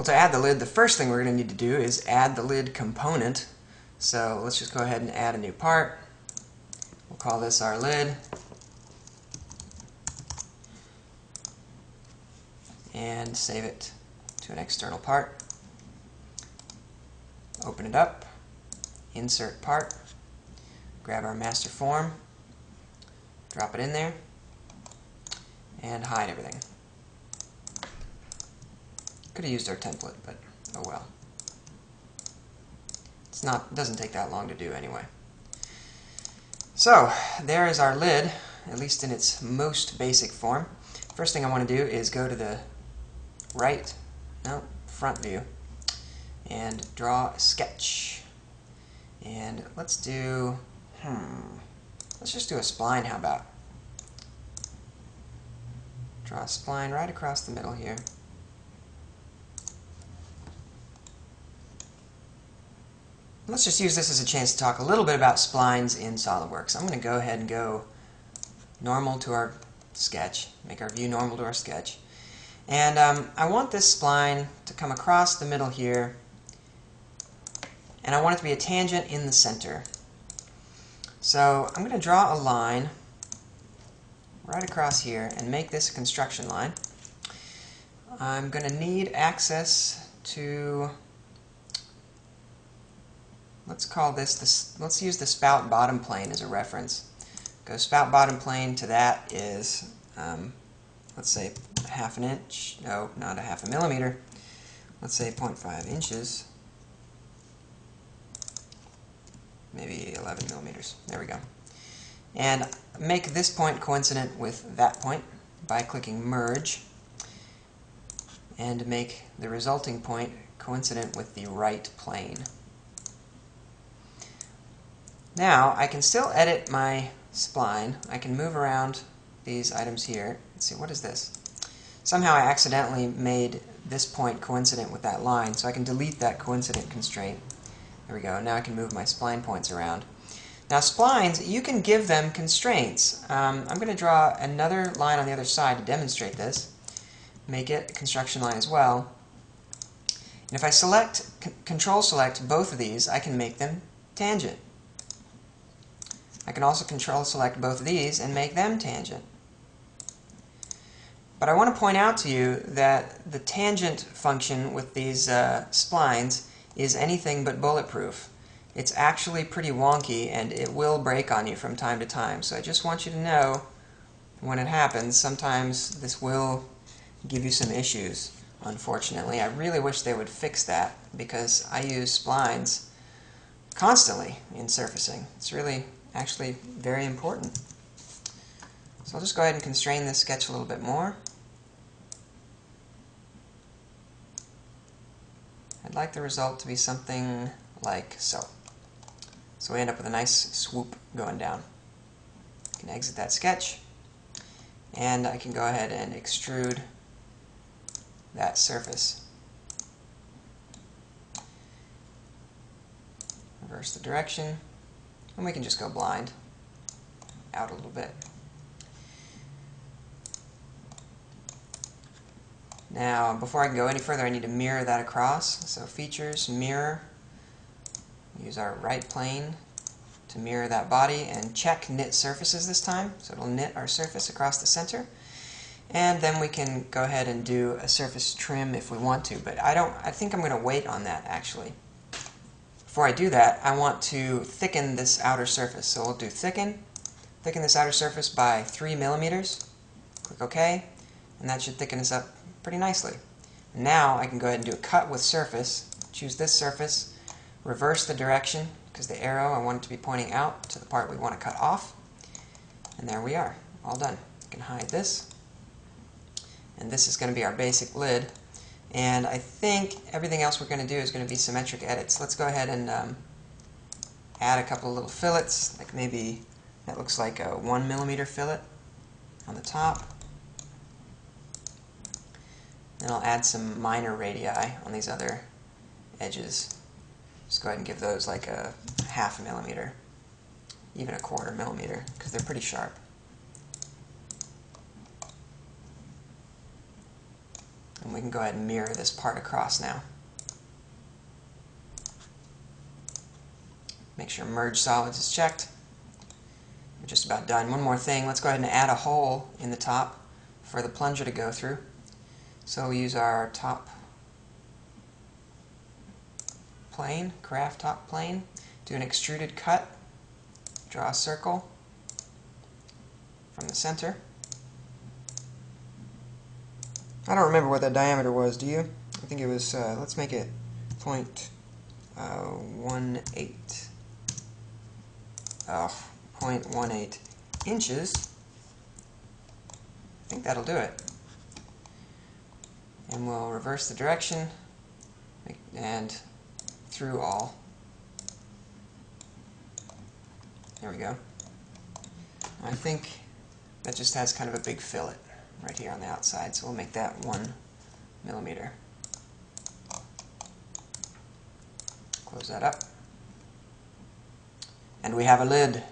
Well, to add the lid, the first thing we're going to need to do is add the lid component. So let's just go ahead and add a new part. We'll call this our lid. And save it to an external part. Open it up, insert part, grab our master form, drop it in there, and hide everything. Could have used our template, but oh well. It doesn't take that long to do anyway. So there is our lid, at least in its most basic form. First thing I want to do is go to the front view and draw a sketch. And let's just do a spline, how about? Draw a spline right across the middle here. Let's just use this as a chance to talk a little bit about splines in SolidWorks. I'm going to go ahead and go normal to our sketch, make our view normal to our sketch. And I want this spline to come across the middle here, and I want it to be a tangent in the center. So I'm going to draw a line right across here and make this a construction line. I'm going to need access to, let's use the spout bottom plane as a reference. Go spout bottom plane to that is, let's say half an inch, no, not a half a millimeter, let's say 0.5 inches, maybe 11 millimeters, there we go. And make this point coincident with that point by clicking merge, and make the resulting point coincident with the right plane. Now I can still edit my spline. I can move around these items here. Let's see, what is this? Somehow I accidentally made this point coincident with that line, so I can delete that coincident constraint. There we go. Now I can move my spline points around. Now splines, you can give them constraints. I'm going to draw another line on the other side to demonstrate this. Make it a construction line as well. And if I control select both of these, I can make them tangent. I can also control select both of these and make them tangent. But I want to point out to you that the tangent function with these splines is anything but bulletproof. It's actually pretty wonky, and it will break on you from time to time. So I just want you to know when it happens, sometimes this will give you some issues, unfortunately. I really wish they would fix that, because I use splines constantly in surfacing. It's really actually very important. So I'll just go ahead and constrain this sketch a little bit more. I'd like the result to be something like so. So we end up with a nice swoop going down. I can exit that sketch, and I can go ahead and extrude that surface. Reverse the direction, and we can just go blind out a little bit. Now, before I can go any further, I need to mirror that across. So features, mirror, use our right plane to mirror that body, and check knit surfaces this time, so it'll knit our surface across the center. And then we can go ahead and do a surface trim if we want to, but I think I'm going to wait on that actually. Before I do that, I want to thicken this outer surface. So we'll do thicken this outer surface by 3 millimeters. Click OK, and that should thicken us up pretty nicely. Now I can go ahead and do a cut with surface, choose this surface, reverse the direction, because the arrow, I want it to be pointing out to the part we want to cut off, and there we are, all done. You can hide this, and this is going to be our basic lid, and I think everything else we're going to do is going to be symmetric edits. Let's go ahead and add a couple of little fillets, like maybe that looks like a 1 millimeter fillet on the top. Then I'll add some minor radii on these other edges. Just go ahead and give those like a 0.5 millimeter, even a 1/4 millimeter, because they're pretty sharp. And we can go ahead and mirror this part across now. Make sure merge solids is checked. We're just about done. One more thing, let's go ahead and add a hole in the top for the plunger to go through. So we use our top plane, craft top plane, do an extruded cut, draw a circle from the center. I don't remember what that diameter was, do you? I think it was, let's make it 0.18. 0.18 inches. I think that'll do it. And we'll reverse the direction and through all. There we go. I think that just has kind of a big fillet right here on the outside, so we'll make that 1 millimeter. Close that up. And we have a lid.